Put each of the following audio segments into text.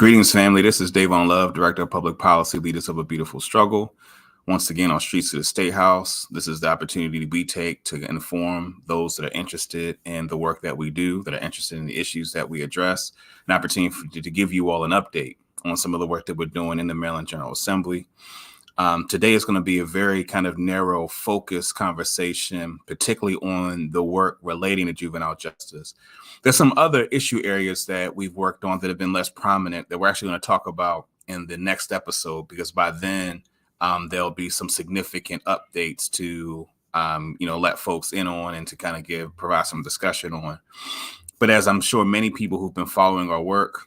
Greetings, family. This is Davon Love, Director of Public Policy, Leaders of a Beautiful Struggle. Once again, on Streets of the Statehouse, this is the opportunity we take to inform those that are interested in the work that we do, that are interested in the issues that we address, an opportunity to give you all an update on some of the work that we're doing in the Maryland General Assembly. Today is going to be a very kind of narrow focused conversation, particularly on the work relating to juvenile justice. There's some other issue areas that we've worked on that have been less prominent that we're actually going to talk about in the next episode, because by then there'll be some significant updates to, let folks in on and to kind of provide some discussion on. But as I'm sure many people who've been following our work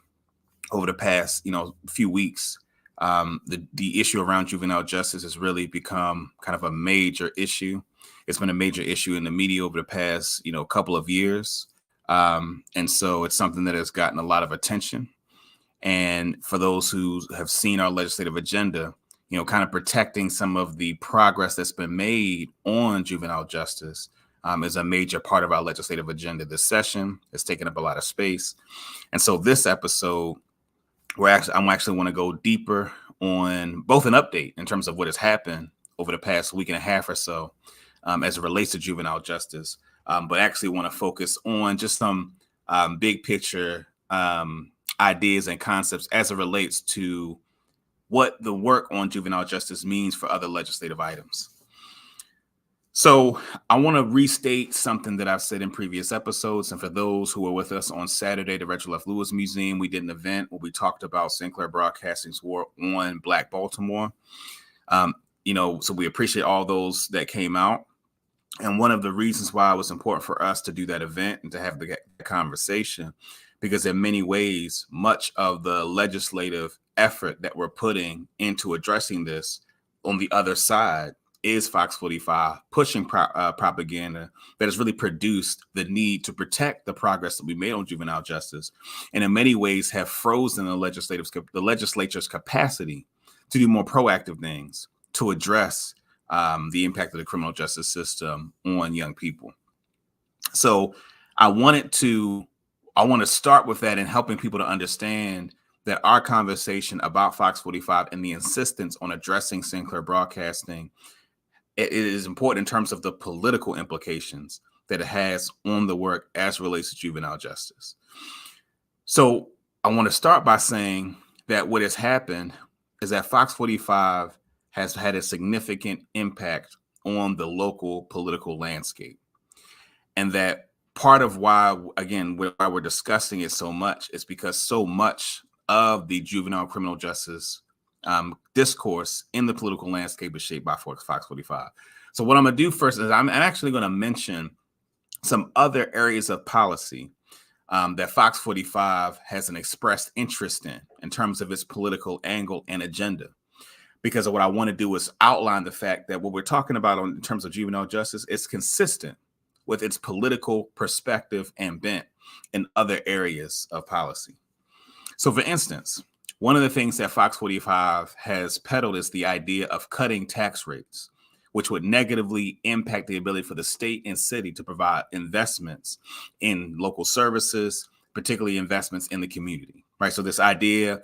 over the past, few weeks, the issue around juvenile justice has really become kind of a major issue. It's been a major issue in the media over the past, couple of years. And so it's something that has gotten a lot of attention. And for those who have seen our legislative agenda, kind of protecting some of the progress that's been made on juvenile justice is a major part of our legislative agenda this session. It's taken up a lot of space. And so this episode, I'm actually want to go deeper on both an update in terms of what has happened over the past week and a half or so as it relates to juvenile justice, but actually want to focus on just some big picture ideas and concepts as it relates to what the work on juvenile justice means for other legislative items. So I want to restate something that I've said in previous episodes. And for those who were with us on Saturday, the Reginald F. Lewis Museum, we did an event where we talked about Sinclair Broadcasting's war on Black Baltimore. So we appreciate all those that came out. And one of the reasons why it was important for us to do that event and to have the conversation, because in many ways, much of the legislative effort that we're putting into addressing this on the other side is Fox 45 pushing propaganda that has really produced the need to protect the progress that we made on juvenile justice, and in many ways have frozen the legislature's capacity to do more proactive things to address the impact of the criminal justice system on young people. So I want to start with that and helping people to understand that our conversation about Fox 45 and the insistence on addressing Sinclair Broadcasting, it is important in terms of the political implications that it has on the work as relates to juvenile justice. So I want to start by saying that what has happened is that Fox 45 has had a significant impact on the local political landscape. And that part of why we're discussing it so much is because so much of the juvenile criminal justice discourse in the political landscape is shaped by Fox 45. So what I'm going to do first is I'm actually going to mention some other areas of policy that Fox 45 has an expressed interest in terms of its political angle and agenda. Because what I want to do is outline the fact that what we're talking about in terms of juvenile justice is consistent with its political perspective and bent in other areas of policy. So for instance, one of the things that Fox 45 has peddled is the idea of cutting tax rates, which would negatively impact the ability for the state and city to provide investments in local services, particularly investments in the community, right? So this idea,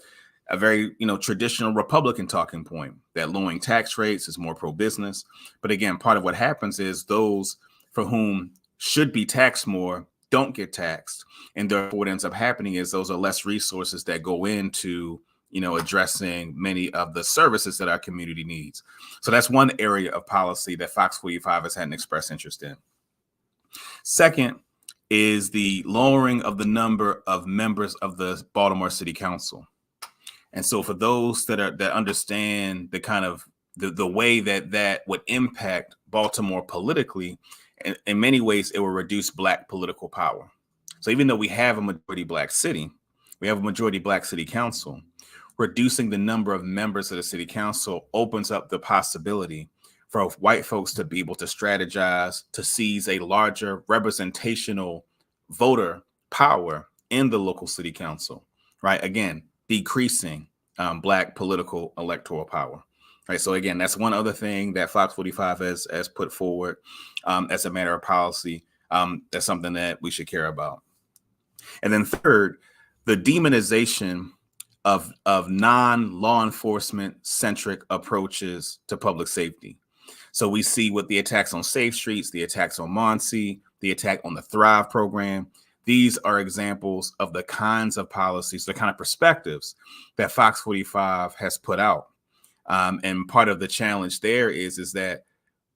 a very, traditional Republican talking point that lowering tax rates is more pro-business. But again, part of what happens is those for whom should be taxed more don't get taxed. And therefore what ends up happening is those are less resources that go into, addressing many of the services that our community needs. So that's one area of policy that Fox 45 has had an express interest in. Second is the lowering of the number of members of the Baltimore City Council. And so for those that understand the kind of the way that would impact Baltimore politically, in many ways, it will reduce Black political power. So even though we have a majority Black city, we have a majority Black city council, reducing the number of members of the city council opens up the possibility for white folks to be able to strategize, to seize a larger representational voter power in the local city council, right? Again, decreasing Black political electoral power. Right. So again, that's one other thing that Fox 45 has put forward as a matter of policy. That's something that we should care about. And then third, the demonization of non-law enforcement centric approaches to public safety. So we see with the attacks on Safe Streets, the attacks on Muncie, the attack on the Thrive program. These are examples of the kinds of policies, the kind of perspectives that Fox 45 has put out. And part of the challenge there is that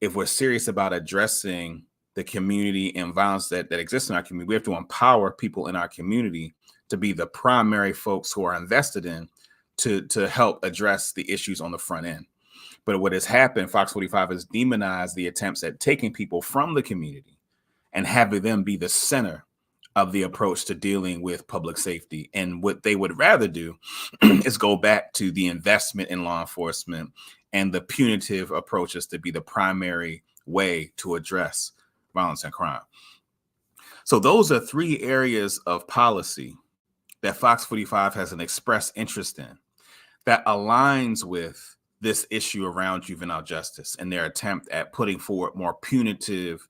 if we're serious about addressing the community and violence that exists in our community, we have to empower people in our community to be the primary folks who are invested in to help address the issues on the front end. But what has happened, Fox 45 has demonized the attempts at taking people from the community and having them be the center of the approach to dealing with public safety. And what they would rather do is go back to the investment in law enforcement and the punitive approaches to be the primary way to address violence and crime. So those are three areas of policy that Fox 45 has an express interest in that aligns with this issue around juvenile justice and their attempt at putting forward more punitive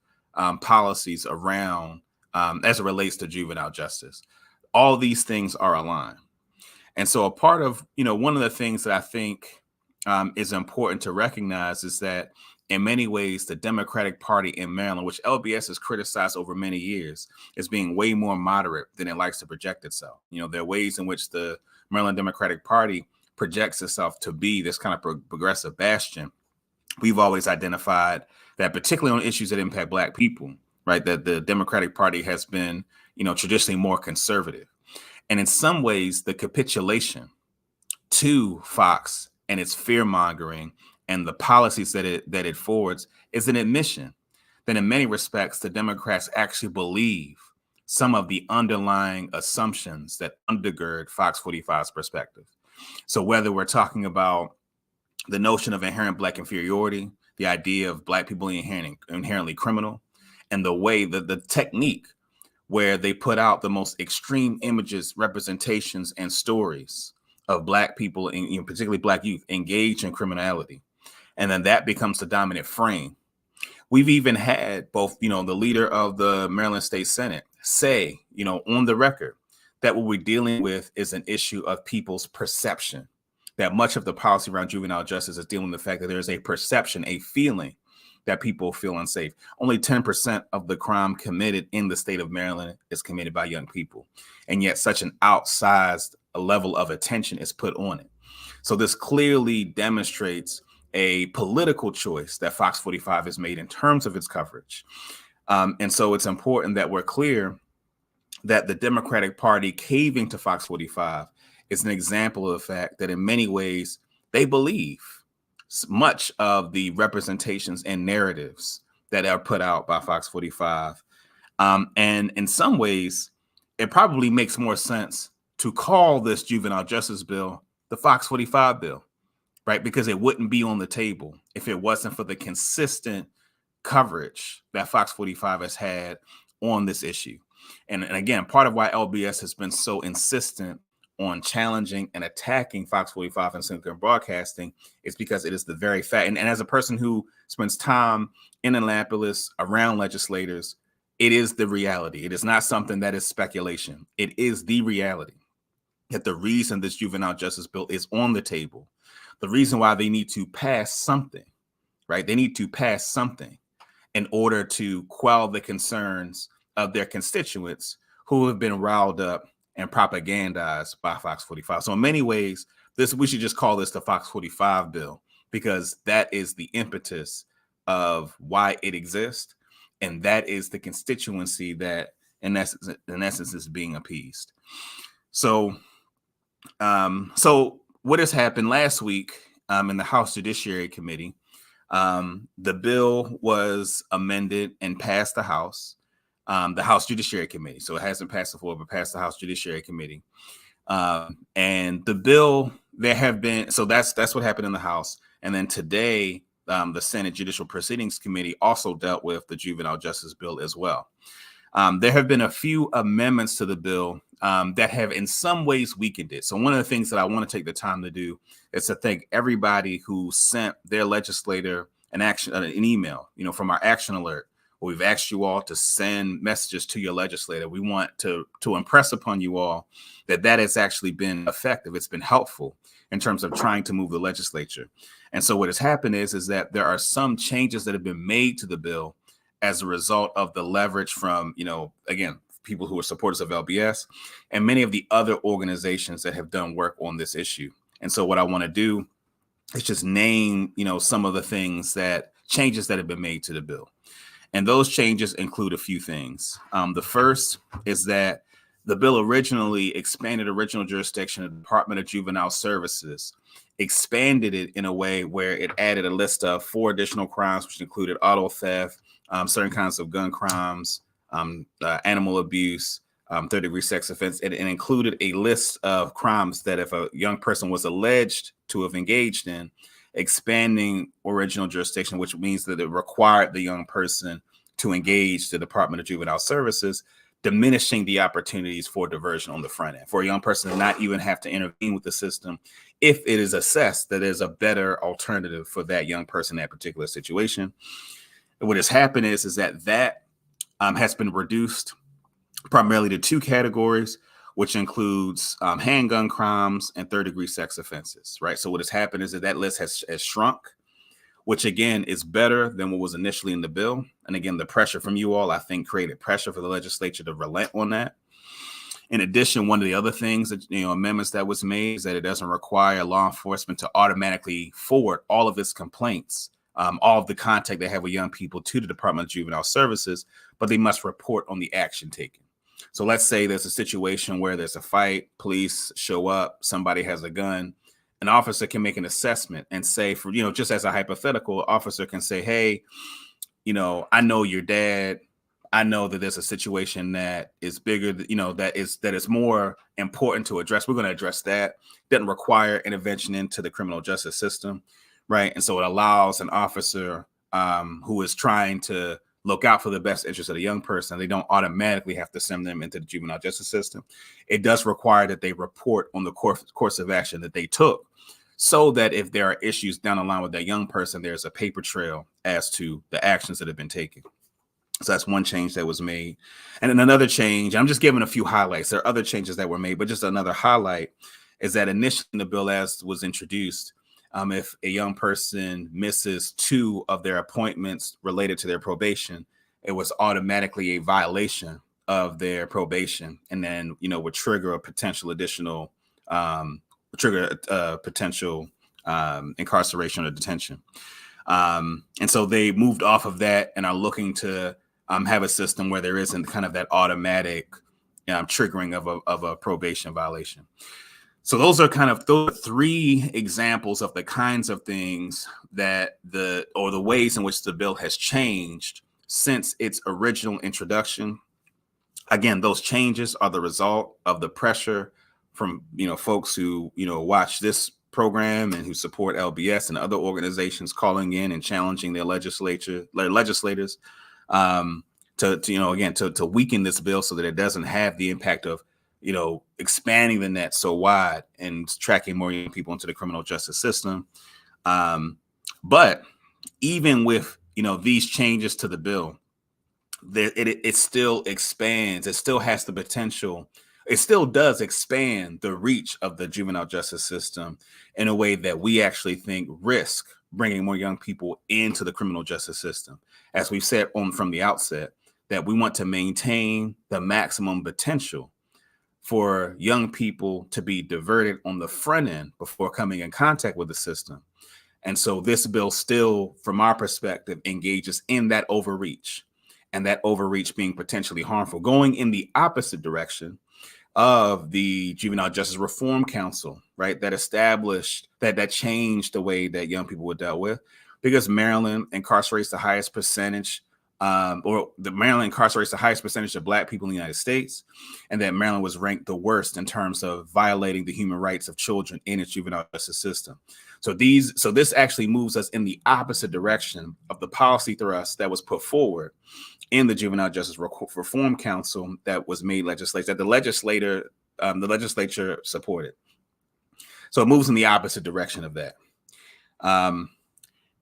policies around as it relates to juvenile justice. All these things are aligned. And so a part of, one of the things that I think is important to recognize is that in many ways, the Democratic Party in Maryland, which LBS has criticized over many years, is being way more moderate than it likes to project itself. There are ways in which the Maryland Democratic Party projects itself to be this kind of progressive bastion. We've always identified that, particularly on issues that impact Black people, right, that the Democratic Party has been, traditionally more conservative. And in some ways, the capitulation to Fox and its fear mongering and the policies that it forwards is an admission that in many respects, the Democrats actually believe some of the underlying assumptions that undergird Fox 45's perspective. So whether we're talking about the notion of inherent Black inferiority, the idea of Black people being inherently criminal, and the way that the technique where they put out the most extreme images, representations, and stories of Black people, and particularly Black youth, engaged in criminality. And then that becomes the dominant frame. We've even had both, the leader of the Maryland State Senate say, on the record, that what we're dealing with is an issue of people's perception, that much of the policy around juvenile justice is dealing with the fact that there is a perception, a feeling that people feel unsafe. Only 10% of the crime committed in the state of Maryland is committed by young people. And yet such an outsized level of attention is put on it. So this clearly demonstrates a political choice that Fox 45 has made in terms of its coverage. And so it's important that we're clear that the Democratic Party caving to Fox 45 is an example of the fact that in many ways they believe much of the representations and narratives that are put out by Fox 45. And in some ways, it probably makes more sense to call this juvenile justice bill the Fox 45 bill, right? Because it wouldn't be on the table if it wasn't for the consistent coverage that Fox 45 has had on this issue. And again, part of why LBS has been so insistent on challenging and attacking Fox 45 and Sinclair Broadcasting is because it is the very fact. And as a person who spends time in Annapolis around legislators, it is the reality. It is not something that is speculation. It is the reality that the reason this juvenile justice bill is on the table, the reason why they need to pass something, right? They need to pass something in order to quell the concerns of their constituents who have been riled up and propagandized by Fox 45. So in many ways, we should just call this the Fox 45 bill, because that is the impetus of why it exists. And that is the constituency that in essence is being appeased. So what has happened last week in the House Judiciary Committee, the bill was amended and passed the House Judiciary Committee. So it hasn't passed the floor, but passed the House Judiciary Committee. And the bill, that's what happened in the House. And then today, the Senate Judicial Proceedings Committee also dealt with the juvenile justice bill as well. There have been a few amendments to the bill that have in some ways weakened it. So one of the things that I want to take the time to do is to thank everybody who sent their legislator an email, from our action alert, We've asked you all to send messages to your legislator. We want to impress upon you all that has actually been effective. It's been helpful in terms of trying to move the legislature. And so what has happened is that there are some changes that have been made to the bill as a result of the leverage from, again, people who are supporters of LBS and many of the other organizations that have done work on this issue. And so what I want to do is just name, some of the changes that have been made to the bill. And those changes include a few things. The first is that the bill originally expanded original jurisdiction of the Department of Juvenile Services, expanded it in a way where it added a list of 4 additional crimes, which included auto theft, certain kinds of gun crimes, animal abuse, third-degree sex offense. It included a list of crimes that if a young person was alleged to have engaged in, expanding original jurisdiction, which means that it required the young person to engage the Department of Juvenile Services, diminishing the opportunities for diversion on the front end, for a young person to not even have to intervene with the system if it is assessed that there's a better alternative for that young person in that particular situation. And what has happened is that has been reduced primarily to 2 categories, which includes handgun crimes and third-degree sex offenses, right? So what has happened is that list has shrunk, which again is better than what was initially in the bill. And again, the pressure from you all, I think, created pressure for the legislature to relent on that. In addition, one of the other things that, amendments that was made is that it doesn't require law enforcement to automatically forward all of its complaints, all of the contact they have with young people to the Department of Juvenile Services, but they must report on the action taken. So let's say there's a situation where there's a fight, police show up, somebody has a gun, an officer can make an assessment and say, for, just as a hypothetical, officer can say, hey, I know your dad. I know that there's a situation that is bigger, that is more important to address. We're going to address that. Doesn't require intervention into the criminal justice system, right? And so it allows an officer who is trying to look out for the best interest of the young person. They don't automatically have to send them into the juvenile justice system. It does require that they report on the course of action that they took, so that if there are issues down the line with that young person, there's a paper trail as to the actions that have been taken. So that's one change that was made. And then another change, I'm just giving a few highlights. There are other changes that were made, but just another highlight is that initially in the bill as was introduced, if a young person misses 2 of their appointments related to their probation, it was automatically a violation of their probation, and then, would trigger a potential additional, potential incarceration or detention. And so they moved off of that and are looking to have a system where there isn't kind of that automatic triggering of a probation violation. So those are 3 examples of the kinds of things that the ways in which the bill has changed since its original introduction. Again, those changes are the result of the pressure from, folks who, watch this program and who support LBS and other organizations calling in and challenging their legislators to weaken this bill so that it doesn't have the impact of, expanding the net so wide and tracking more young people into the criminal justice system. But even with, these changes to the bill, it still expands. It still has the potential. It still does expand the reach of the juvenile justice system in a way that we actually think risk bringing more young people into the criminal justice system. As we've said from the outset, that we want to maintain the maximum potential for young people to be diverted on the front end before coming in contact with the system. And so this bill still, from our perspective, engages in that overreach, and that overreach being potentially harmful, going in the opposite direction of the Juvenile Justice Reform Council, right? That established that changed the way that young people were dealt with, because Maryland incarcerates the highest percentage of Black people in the United States, and that Maryland was ranked the worst in terms of violating the human rights of children in its juvenile justice system. So this actually moves us in the opposite direction of the policy thrust that was put forward in the Juvenile Justice Reform Council that was made legislation that the legislature supported. So it moves in the opposite direction of that.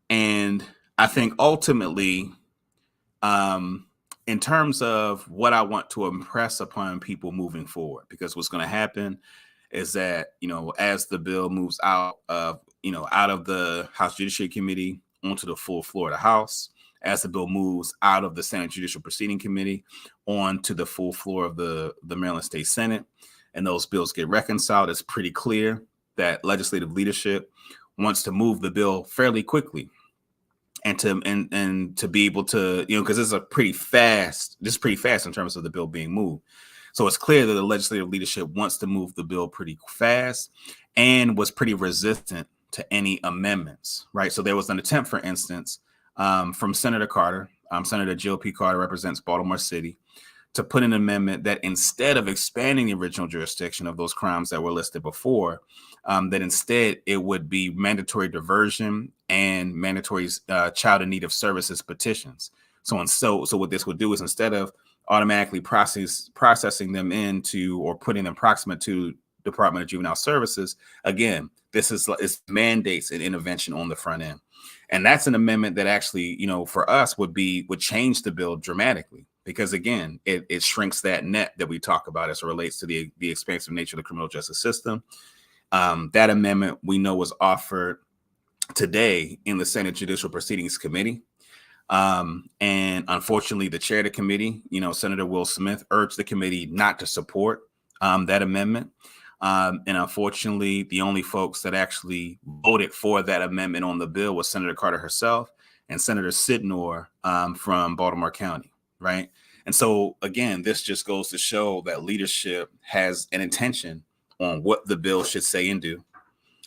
And I think ultimately, in terms of what I want to impress upon people moving forward, because what's going to happen is that, as the bill moves out of the House Judiciary Committee onto the full floor of the House, as the bill moves out of the Senate Judicial Proceeding Committee onto the full floor of the Maryland State Senate, and those bills get reconciled, it's pretty clear that legislative leadership wants to move the bill fairly quickly. And to be able to, because this is pretty fast in terms of the bill being moved. So it's clear that the legislative leadership wants to move the bill pretty fast and was pretty resistant to any amendments, right? So there was an attempt, for instance, from Senator Carter. Senator Jill P. Carter represents Baltimore City, to put an amendment that instead of expanding the original jurisdiction of those crimes that were listed before, that instead it would be mandatory diversion and mandatory child in need of services petitions. So what this would do is, instead of automatically processing them into or putting them proximate to Department of Juvenile Services, again, it mandates an intervention on the front end. And that's an amendment that actually, for us would change the bill dramatically, because again, it shrinks that net that we talk about as it relates to the expansive nature of the criminal justice system. That amendment we know was offered today in the Senate Judicial Proceedings Committee. And unfortunately, the chair of the committee, Senator Will Smith, urged the committee not to support that amendment. And unfortunately, the only folks that actually voted for that amendment on the bill was Senator Carter herself and Senator Sidnor from Baltimore County, right? And so, again, this just goes to show that leadership has an intention on what the bill should say and do,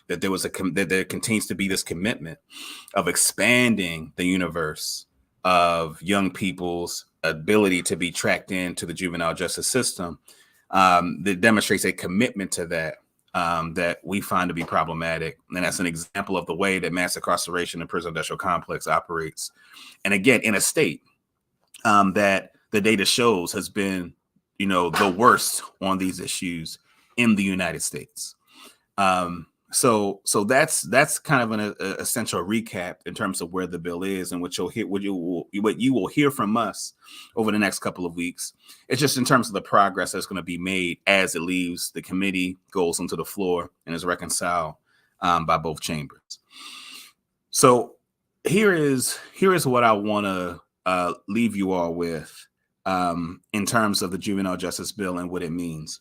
that there continues to be this commitment of expanding the universe of young people's ability to be tracked into the juvenile justice system, that demonstrates a commitment to that we find to be problematic. And that's an example of the way that mass incarceration and prison industrial complex operates. And again, in a state that the data shows has been, the worst on these issues in the United States. So that's kind of an essential recap in terms of where the bill is, and what you will hear from us over the next couple of weeks. It's just in terms of the progress that's going to be made as it leaves the committee, goes onto the floor, and is reconciled by both chambers. So here is what I want to leave you all with in terms of the juvenile justice bill and what it means,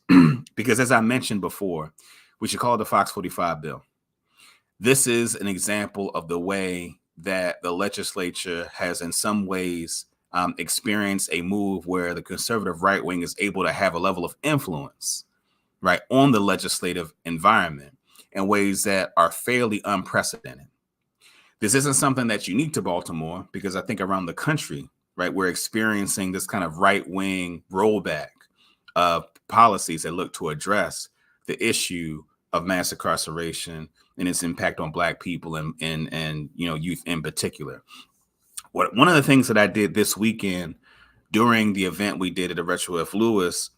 because as I mentioned before, we should call it the Fox 45 bill. This is an example of the way that the legislature has in some ways experienced a move where the conservative right wing is able to have a level of influence, right, on the legislative environment in ways that are fairly unprecedented. This isn't something that's unique to Baltimore, because I think around the country, right, we're experiencing this kind of right wing rollback of policies that look to address the issue of mass incarceration and its impact on Black people and youth in particular. One of the things that I did this weekend during the event we did at the Retro F. Lewis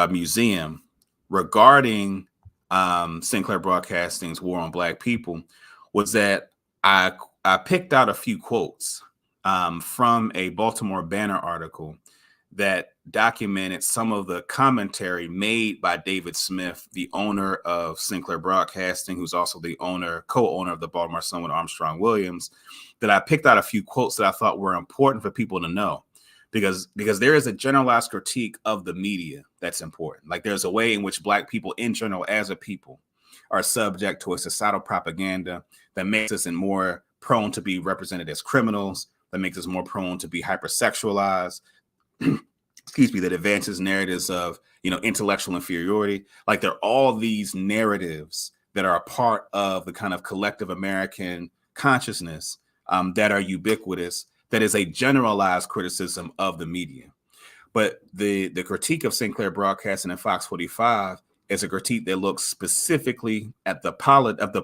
Museum regarding Sinclair Broadcasting's war on Black people was that I picked out a few quotes from a Baltimore Banner article that documented some of the commentary made by David Smith, the owner of Sinclair Broadcasting, who's also the co-owner of the Baltimore Sun with Armstrong Williams, that I picked out a few quotes that I thought were important for people to know, because there is a generalized critique of the media that's important. Like, there's a way in which Black people in general as a people are subject to a societal propaganda that makes us more prone to be represented as criminals, that makes us more prone to be hypersexualized, that advances narratives of, intellectual inferiority. Like, there are all these narratives that are a part of the kind of collective American consciousness that are ubiquitous, that is a generalized criticism of the media. But the critique of Sinclair Broadcasting and Fox 45 is a critique that looks specifically at the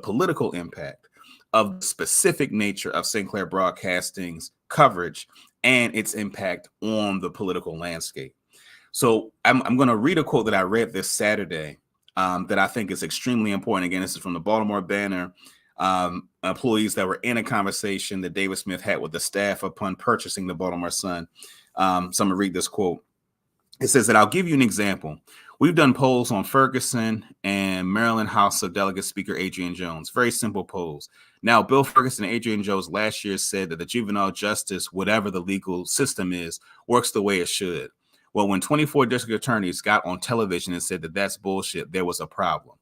political impact of the specific nature of Sinclair Broadcasting's coverage and its impact on the political landscape. So I'm going to read a quote that I read this Saturday that I think is extremely important. Again, this is from the Baltimore Banner employees that were in a conversation that David Smith had with the staff upon purchasing the Baltimore Sun. So I'm going to read this quote. It says that I'll give you an example. We've done polls on Ferguson and Maryland House of Delegates Speaker Adrian Jones. Very simple polls. Now, Bill Ferguson and Adrian Jones last year said that the juvenile justice, whatever the legal system is, works the way it should. Well, when 24 district attorneys got on television and said that that's bullshit, there was a problem.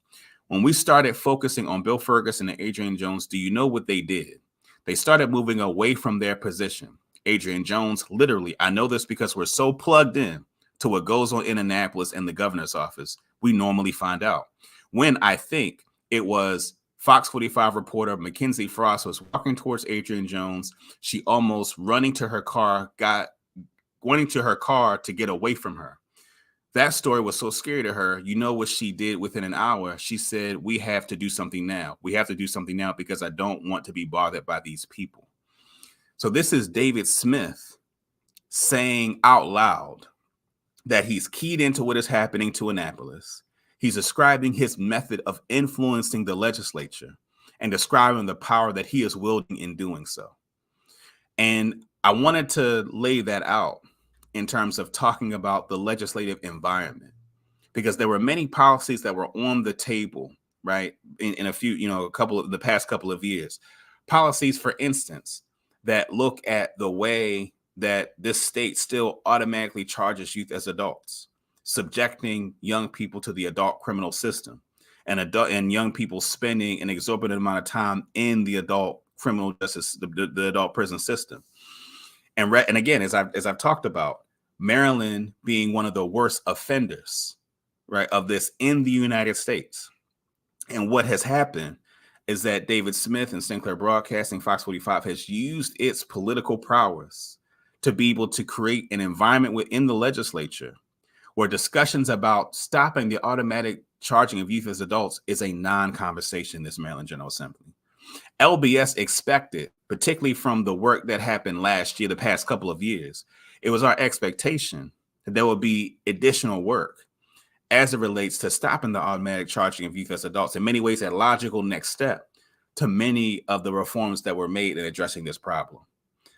When we started focusing on Bill Ferguson and Adrian Jones, do you know what they did? They started moving away from their position. Adrian Jones, literally, I know this because we're so plugged in to what goes on in Annapolis and the governor's office, we normally find out. When I think it was Fox 45 reporter Mackenzie Frost was walking towards Adrian Jones, she almost running to her car, going to her car to get away from her. That story was so scary to her. You know what she did within an hour? She said, we have to do something now. We have to do something now because I don't want to be bothered by these people. So this is David Smith saying out loud that he's keyed into what is happening to Annapolis. He's describing his method of influencing the legislature and describing the power that he is wielding in doing so. And I wanted to lay that out in terms of talking about the legislative environment, because there were many policies that were on the table, right? In a few, the past couple of years, policies, for instance, that look at the way that this state still automatically charges youth as adults, subjecting young people to the adult criminal system, and young people spending an exorbitant amount of time in the adult criminal justice, the adult prison system. And again, as I've talked about, Maryland being one of the worst offenders, right, of this in the United States. And what has happened is that David Smith and Sinclair Broadcasting, Fox 45, has used its political prowess to be able to create an environment within the legislature where discussions about stopping the automatic charging of youth as adults is a non-conversation in this Maryland General Assembly. LBS expected, particularly from the work that happened last year, the past couple of years, it was our expectation that there would be additional work as it relates to stopping the automatic charging of youth as adults. In many ways, a logical next step to many of the reforms that were made in addressing this problem.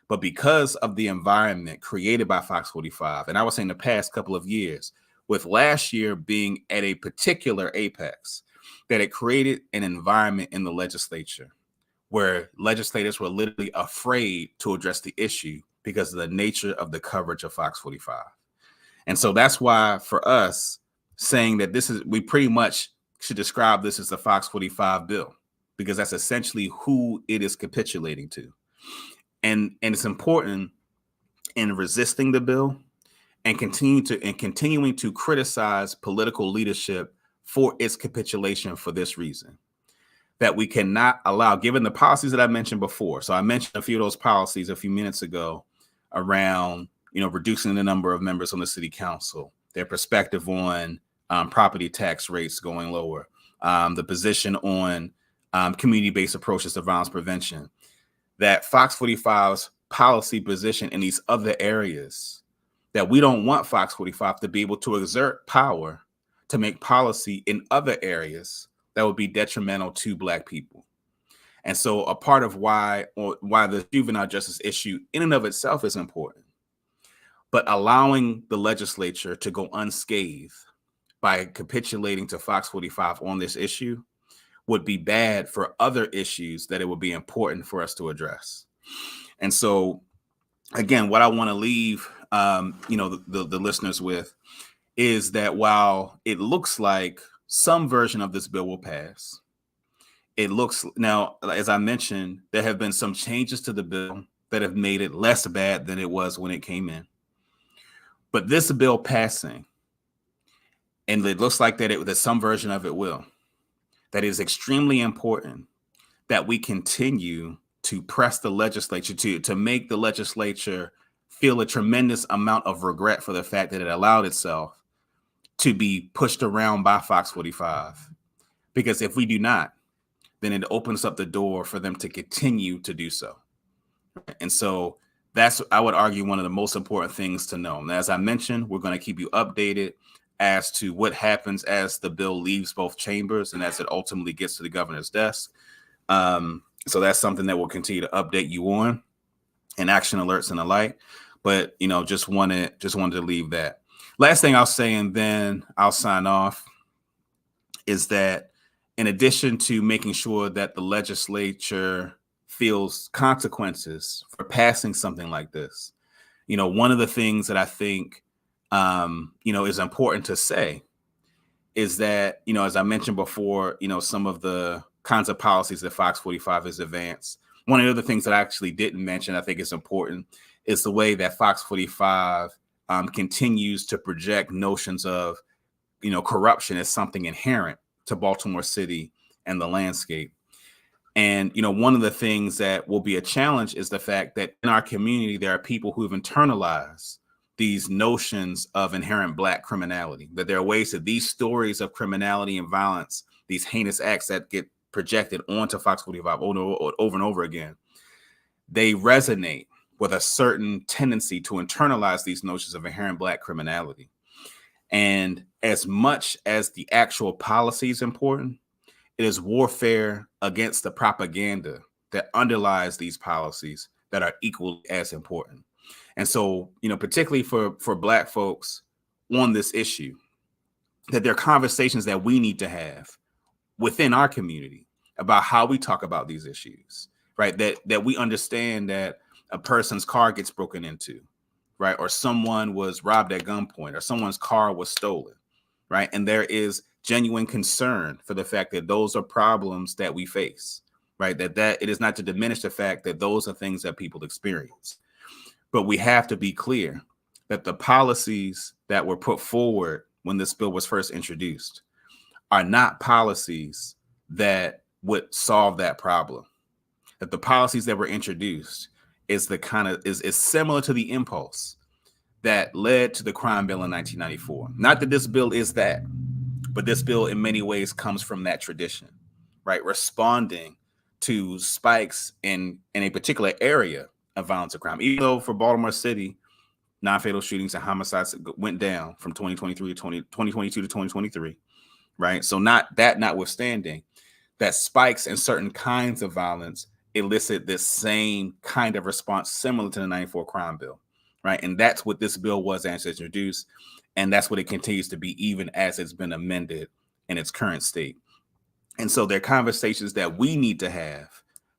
But because of the environment created by Fox 45, and I would say in the past couple of years, with last year being at a particular apex, that it created an environment in the legislature where legislators were literally afraid to address the issue because of the nature of the coverage of Fox 45. And so that's why for us saying that we pretty much should describe this as the Fox 45 bill, because that's essentially who it is capitulating to. And it's important in resisting the bill and continuing to criticize political leadership for its capitulation for this reason, that we cannot allow, given the policies that I mentioned before. So I mentioned a few of those policies a few minutes ago around, reducing the number of members on the city council, their perspective on property tax rates going lower, the position on community-based approaches to violence prevention, that Fox 45's policy position in these other areas, that we don't want Fox 45 to be able to exert power to make policy in other areas that would be detrimental to Black people. And so a part of why the juvenile justice issue in and of itself is important, but allowing the legislature to go unscathed by capitulating to Fox 45 on this issue would be bad for other issues that it would be important for us to address. And so, again, what I want to leave, the listeners with is that while it looks like some version of this bill will pass, now, as I mentioned, there have been some changes to the bill that have made it less bad than it was when it came in. But this bill passing, and it looks like that some version of it will, that is extremely important that we continue to press the legislature to make the legislature feel a tremendous amount of regret for the fact that it allowed itself to be pushed around by Fox 45. Because if we do not, then it opens up the door for them to continue to do so. And so that's, I would argue, one of the most important things to know. And as I mentioned, we're going to keep you updated as to what happens as the bill leaves both chambers and as it ultimately gets to the governor's desk. So that's something that we'll continue to update you on, and action alerts and the like. But, just wanted to leave that. Last thing I'll say, and then I'll sign off, is that in addition to making sure that the legislature feels consequences for passing something like this, one of the things that I think, is important to say is that, as I mentioned before, some of the kinds of policies that Fox 45 has advanced. One of the other things that I actually didn't mention, I think is important, is the way that Fox 45 continues to project notions of, corruption as something inherent to Baltimore City and the landscape. And, one of the things that will be a challenge is the fact that in our community, there are people who have internalized these notions of inherent Black criminality, that there are ways that these stories of criminality and violence, these heinous acts that get projected onto Fox 45 over and over again, they resonate with a certain tendency to internalize these notions of inherent Black criminality. And as much as the actual policy is important, it is warfare against the propaganda that underlies these policies that are equally as important. And so, particularly for Black folks on this issue, that there are conversations that we need to have within our community about how we talk about these issues, right? That we understand that a person's car gets broken into, right? Or someone was robbed at gunpoint, or someone's car was stolen, right? And there is genuine concern for the fact that those are problems that we face, right? That it is not to diminish the fact that those are things that people experience. But we have to be clear that the policies that were put forward when this bill was first introduced are not policies that would solve that problem. That the policies that were introduced is similar to the impulse that led to the crime bill in 1994. Not that this bill is that, but this bill in many ways comes from that tradition, right? Responding to spikes in a particular area of violence and crime. Even though for Baltimore City, non-fatal shootings and homicides went down from 2022 to 2023, right? So notwithstanding, that spikes in certain kinds of violence elicit this same kind of response similar to the 94 crime bill, right? And that's what this bill was as introduced, and that's what it continues to be even as it's been amended in its current state. And so there are conversations that we need to have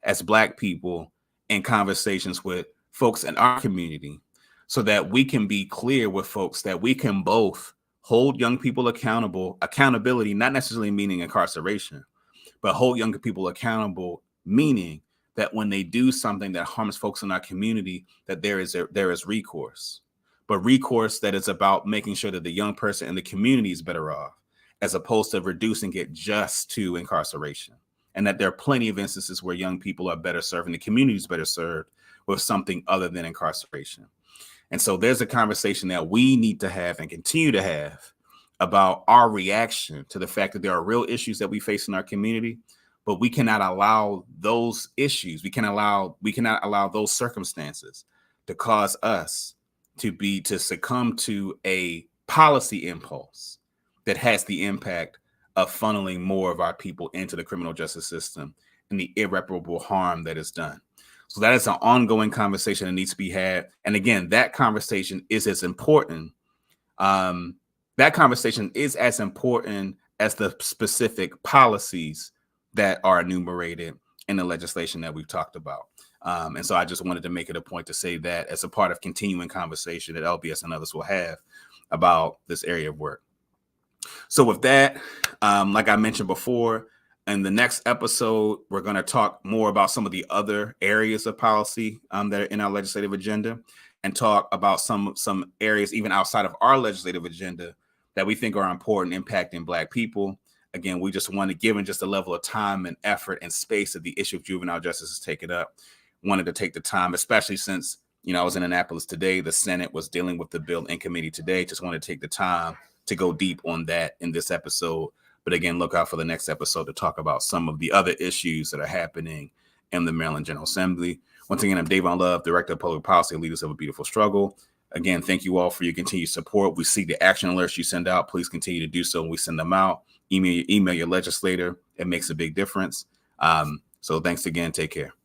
as Black people and conversations with folks in our community so that we can be clear with folks that we can both hold young people accountability, not necessarily meaning incarceration, but hold young people accountable, meaning that when they do something that harms folks in our community, that there is recourse, but recourse that is about making sure that the young person and the community is better off, as opposed to reducing it just to incarceration. And that there are plenty of instances where young people are better served and the community is better served with something other than incarceration. And so there's a conversation that we need to have and continue to have about our reaction to the fact that there are real issues that we face in our community, but we cannot allow those issues, we cannot allow those circumstances to cause us to succumb to a policy impulse that has the impact of funneling more of our people into the criminal justice system and the irreparable harm that is done. So that is an ongoing conversation that needs to be had. And again, that conversation is as important. That conversation is as important as the specific policies that are enumerated in the legislation that we've talked about. And so I just wanted to make it a point to say that as a part of continuing conversation that LBS and others will have about this area of work. So with that, like I mentioned before, in the next episode, we're going to talk more about some of the other areas of policy that are in our legislative agenda, and talk about some areas even outside of our legislative agenda that we think are important, impacting Black people. Again, we just want to, given just the level of time and effort and space that the issue of juvenile justice has taken up, wanted to take the time, especially since, I was in Annapolis today. The Senate was dealing with the bill in committee today. Just want to take the time to go deep on that in this episode. But again, look out for the next episode to talk about some of the other issues that are happening in the Maryland General Assembly. Once again, I'm Davon Love, Director of Public Policy, Leaders of a Beautiful Struggle. Again, thank you all for your continued support. We see the action alerts you send out. Please continue to do so when we send them out. Email your legislator. It makes a big difference. So thanks again. Take care.